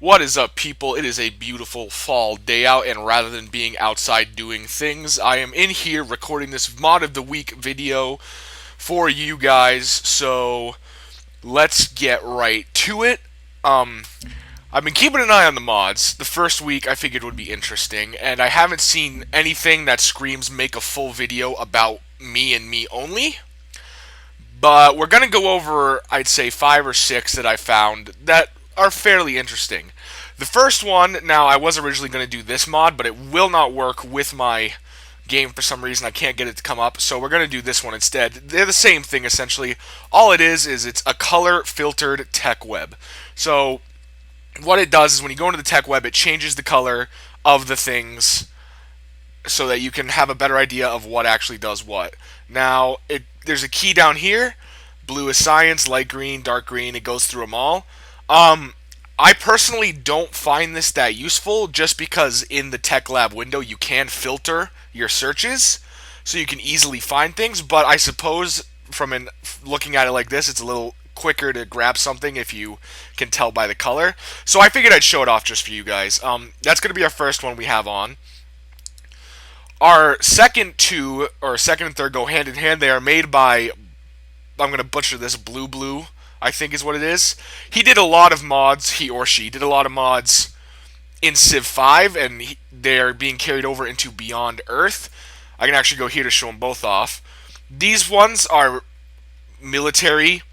What is up, people? It is a beautiful fall day out, and rather than being outside doing things, I am in here recording this Mod of the Week video for you guys, so let's get right to it. I've been keeping an eye on the mods. The first week I figured would be interesting, and I haven't seen anything that screams make a full video about me and me only. But we're going to go over, I'd say, 5 or 6 that I found that are fairly interesting. The first one, now I was originally going to do this mod, but it will not work with my game for some reason. I can't get it to come up, so we're going to do this one instead. They're the same thing, essentially. All it is it's a color-filtered tech web. So what it does is when you go into the tech web, it changes the color of the things so that you can have a better idea of what actually does what. Now, there's a key down here. Blue is science, light green, dark green. It goes through them all. I personally don't find this that useful just because in the Tech Lab window you can filter your searches so you can easily find things, but I suppose looking at it like this, it's a little quicker to grab something if you can tell by the color. So I figured I'd show it off just for you guys. That's going to be our first one we have on. Our second and third go hand in hand. They are made by, I'm going to butcher this, Blue, I think is what it is. He did a lot of mods, he or she did a lot of mods in Civ 5, and they're being carried over into Beyond Earth. I can actually go here to show them both off. These ones are military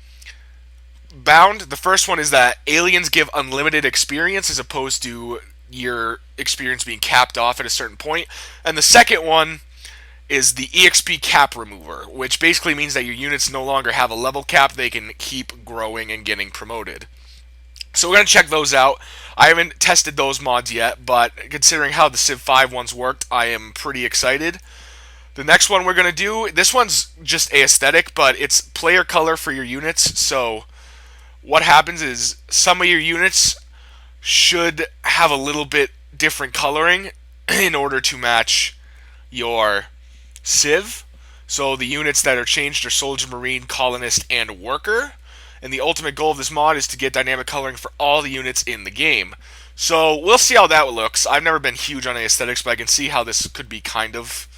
bound. The first one is that aliens give unlimited experience as opposed to your experience being capped off at a certain point. And the second one is the EXP cap remover, which basically means that your units no longer have a level cap. They can keep growing and getting promoted. So we're going to check those out. I haven't tested those mods yet, but considering how the Civ 5 ones worked, I am pretty excited. The next one we're going to do, this one's just aesthetic, but it's player color for your units. So what happens is some of your units should have a little bit different coloring in order to match your Civ. So the units that are changed are Soldier, Marine, Colonist, and Worker. And the ultimate goal of this mod is to get dynamic coloring for all the units in the game. So we'll see how that looks. I've never been huge on aesthetics, but I can see how this could be kind of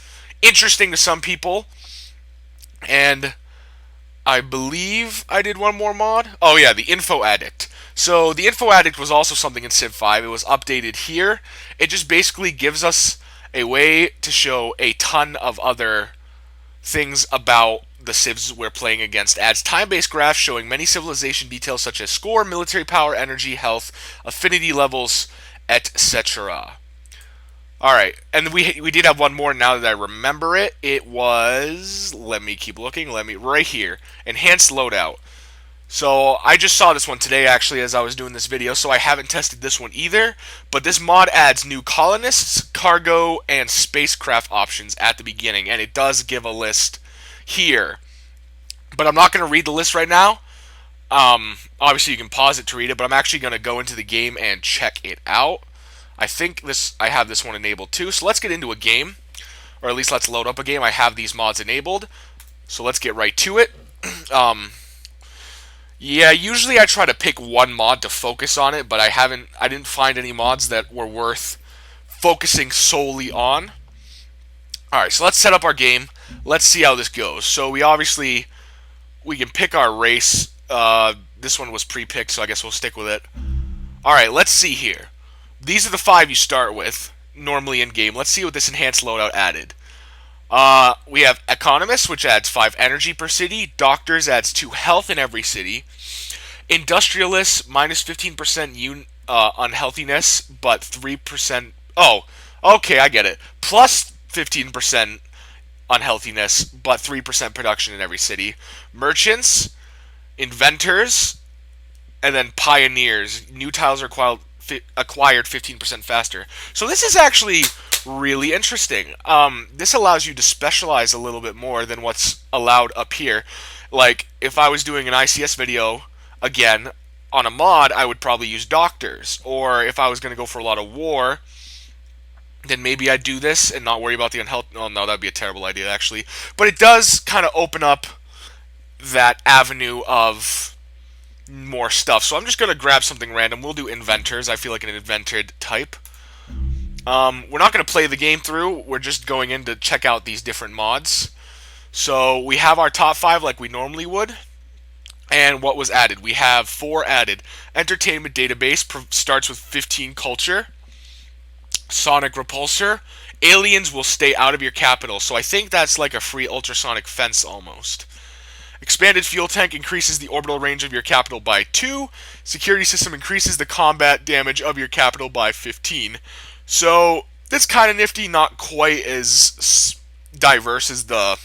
interesting to some people. And I believe I did one more mod. Oh yeah, the Info Addict. So the Info Addict was also something in Civ 5. It was updated here. It just basically gives us a way to show a ton of other things about the civs we're playing against. Adds time-based graphs showing many civilization details such as score, military power, energy, health, affinity levels, etc. Alright, and we did have one more now that I remember it. It was, let me keep looking, right here, enhanced loadout. So I just saw this one today actually as I was doing this video, so I haven't tested this one either, but this mod adds new colonists, cargo, and spacecraft options at the beginning, and it does give a list here. But I'm not going to read the list right now. Obviously you can pause it to read it, but I'm actually going to go into the game and check it out. I have this one enabled too, so let's get into a game, or at least let's load up a game. I have these mods enabled, so let's get right to it. Yeah, usually I try to pick one mod to focus on it, but I didn't find any mods that were worth focusing solely on. Alright, so let's set up our game. Let's see how this goes. So we can pick our race. This one was pre-picked, so I guess we'll stick with it. Alright, let's see here. These are the 5 you start with, normally in game. Let's see what this enhanced loadout added. We have Economists, which adds 5 energy per city. Doctors adds 2 health in every city. Industrialists, minus 15% unhealthiness, but 3%... Oh, okay, I get it. Plus 15% unhealthiness, but 3% production in every city. Merchants, inventors, and then pioneers. New tiles are acquired 15% faster. So this is actually really interesting. This allows you to specialize a little bit more than what's allowed up here. Like, if I was doing an ICS video, again, on a mod, I would probably use doctors. Or if I was going to go for a lot of war, then maybe I'd do this and not worry about the unhealth. Oh, no, that'd be a terrible idea, actually. But it does kind of open up that avenue of more stuff. So I'm just going to grab something random. We'll do inventors. I feel like an invented type. We're not going to play the game through. We're just going in to check out these different mods. So we have our top 5 like we normally would. And what was added? We have 4 added. Entertainment database starts with 15 culture. Sonic repulsor. Aliens will stay out of your capital. So I think that's like a free ultrasonic fence almost. Expanded fuel tank increases the orbital range of your capital by 2. Security system increases the combat damage of your capital by 15. So that's kind of nifty, not quite as diverse as the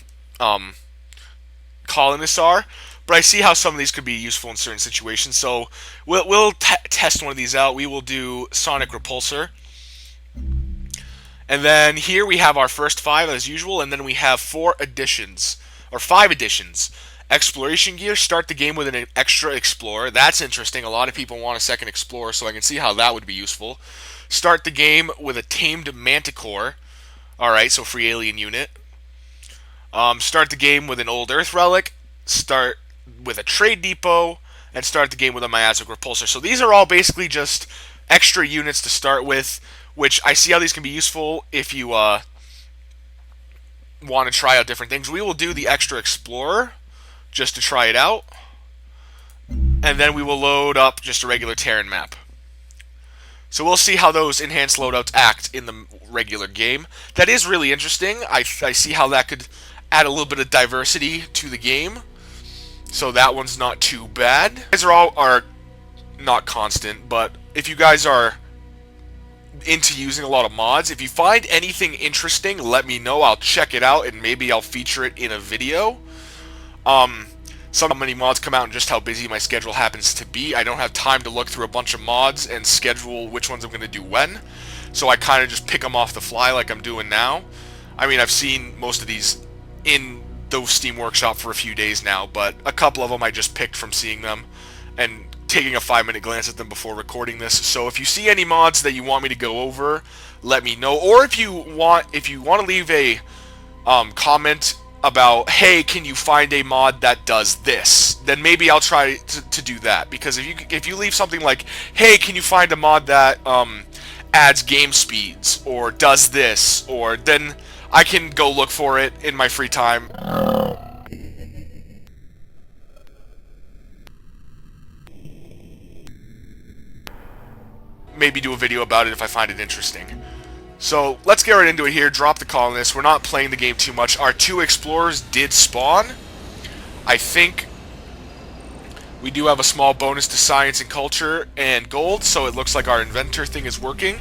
colonists are, but I see how some of these could be useful in certain situations. So we'll test one of these out. We will do Sonic Repulsor. And then here we have our first 5 as usual, and then we have 4 additions, or 5 additions. Exploration gear, start the game with an extra explorer. That's interesting. A lot of people want a second explorer, so I can see how that would be useful. Start the game with a tamed manticore. Alright, so free alien unit. Start the game with an old Earth relic. Start with a trade depot. And start the game with a miasmic repulsor. So these are all basically just extra units to start with, which I see how these can be useful if you want to try out different things. We will do the extra explorer just to try it out. And then we will load up just a regular Terran map. So we'll see how those enhanced loadouts act in the regular game. That is really interesting. I see how that could add a little bit of diversity to the game. So that one's not too bad. These are not constant, but if you guys are into using a lot of mods, if you find anything interesting, let me know. I'll check it out and maybe I'll feature it in a video. How many mods come out and just how busy my schedule happens to be. I don't have time to look through a bunch of mods and schedule which ones I'm going to do when. So I kind of just pick them off the fly like I'm doing now. I mean, I've seen most of these in the Steam Workshop for a few days now, but a couple of them I just picked from seeing them and taking a 5-minute glance at them before recording this. So if you see any mods that you want me to go over, let me know. Or if you want to leave a comment about, hey, can you find a mod that does this, then maybe I'll try to do that. Because if you leave something like, hey, can you find a mod that adds game speeds or does this, or then I can go look for it in my free time. Maybe do a video about it if I find it interesting. So let's get right into it here. Drop the colonists. We're not playing the game too much. Our 2 explorers did spawn. I think we do have a small bonus to science and culture and gold, so it looks like our inventor thing is working.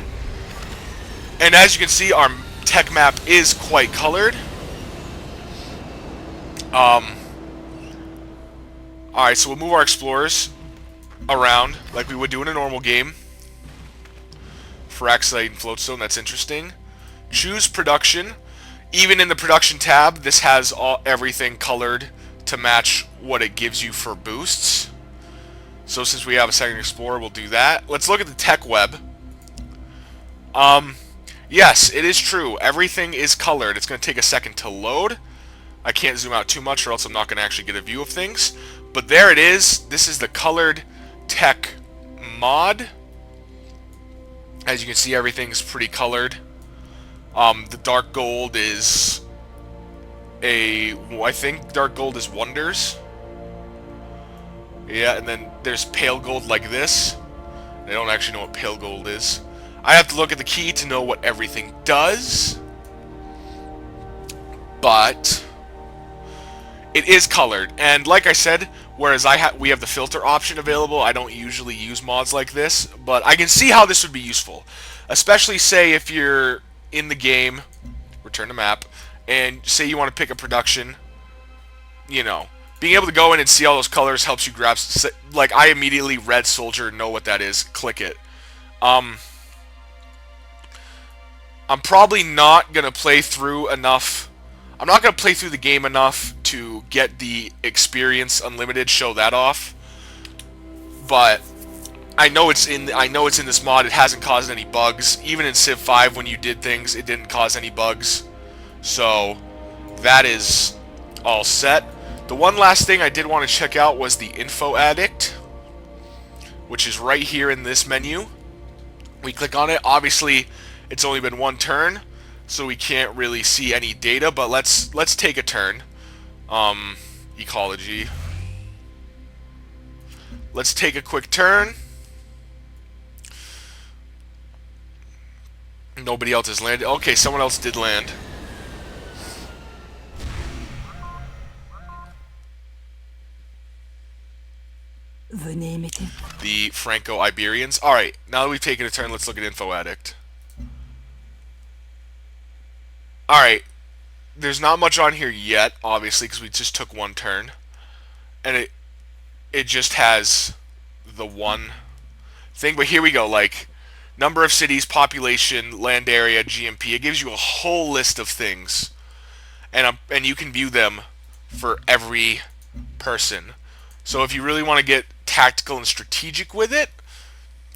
And as you can see, our tech map is quite colored. Alright, so we'll move our explorers around like we would do in a normal game. Fraxite and floatstone, that's interesting. Choose production. Even in the production tab, this has everything colored to match what it gives you for boosts. So since we have a second explorer, we'll do that. Let's look at the tech web. Yes, it is true. Everything is colored. It's going to take a second to load. I can't zoom out too much or else I'm not going to actually get a view of things. But there it is. This is the colored tech mod. As you can see, everything's pretty colored. The dark gold is I think dark gold is wonders. Yeah, and then there's pale gold like this. I don't actually know what pale gold is. I have to look at the key to know what everything does. But it is colored. And like I said, whereas we have the filter option available, I don't usually use mods like this, but I can see how this would be useful. Especially, say, if you're in the game, return to map, and say you want to pick a production, you know, being able to go in and see all those colors helps you grab, like, I immediately red soldier, know what that is, click it. I'm probably not going to play through enough. I'm not going to play through the game enough to get the experience unlimited, show that off. But I know it's in this mod. It hasn't caused any bugs. Even in Civ 5 when you did things, it didn't cause any bugs. So that is all set. The one last thing I did want to check out was the info addict. which is right here in this menu. We click on it. Obviously, it's only been one turn, so we can't really see any data, but let's take a turn. Ecology. Let's take a quick turn. Nobody else has landed. Okay, someone else did land. The franco-iberians. Alright, now that we've taken a turn, let's look at Info Addict. Alright, there's not much on here yet, obviously, because we just took one turn. And it just has the one thing. But here we go, like, number of cities, population, land area, GMP. It gives you a whole list of things. And you can view them for every person. So if you really want to get tactical and strategic with it,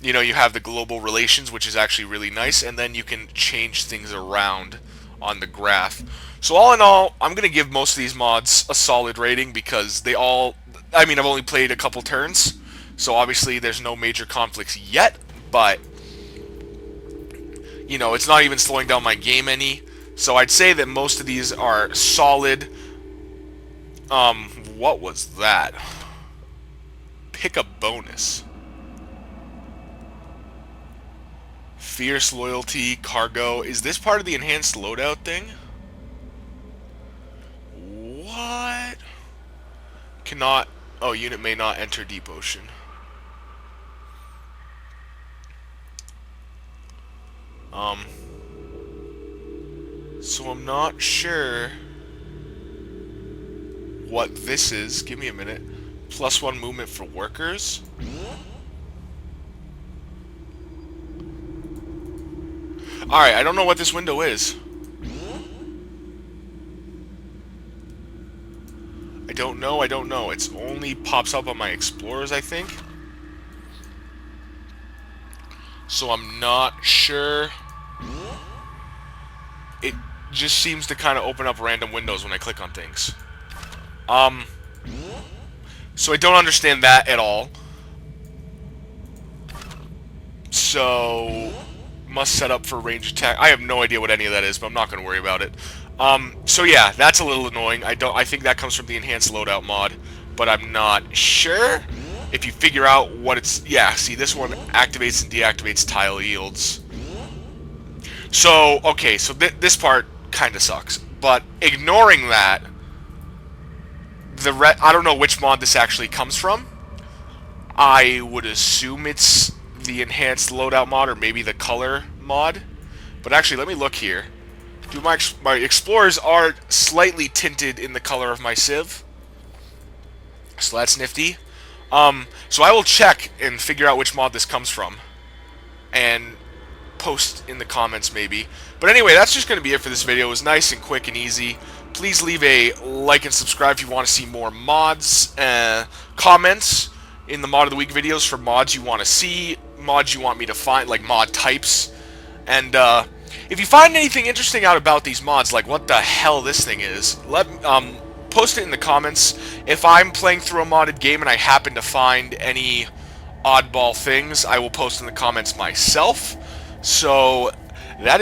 you know, you have the global relations, which is actually really nice, and then you can change things around on the graph. So all in all, I'm going to give most of these mods a solid rating because they all, I mean, I've only played a couple turns, so obviously there's no major conflicts yet, but, you know, it's not even slowing down my game any. So I'd say that most of these are solid. What was that? Pick a bonus. Fierce loyalty, cargo. Is this part of the enhanced loadout thing? What? Cannot. Oh, unit may not enter deep ocean. So I'm not sure what this is. Give me a minute. +1 movement for workers. Alright, I don't know what this window is. I don't know. It's only pops up on my explorers, I think. So I'm not sure. It just seems to kind of open up random windows when I click on things. So I don't understand that at all. So must set up for range attack. I have no idea what any of that is, but I'm not going to worry about it. So yeah, that's a little annoying. I think that comes from the enhanced loadout mod, but I'm not sure. If you figure out what it's... Yeah, see, this one activates and deactivates tile yields. So, okay, so this part kind of sucks. But ignoring that, I don't know which mod this actually comes from. I would assume it's the enhanced loadout mod or maybe the color mod. But actually, let me look here. My explorers are slightly tinted in the color of my civ. So that's nifty. So I will check and figure out which mod this comes from. And post in the comments maybe. But anyway, that's just going to be it for this video. It was nice and quick and easy. Please leave a like and subscribe if you want to see more mods. Comments in the Mod of the Week videos for mods you want to see. Mods you want me to find, like mod types. And if you find anything interesting out about these mods, like what the hell this thing is, post it in the comments. If I'm playing through a modded game and I happen to find any oddball things, I will post in the comments myself. So that is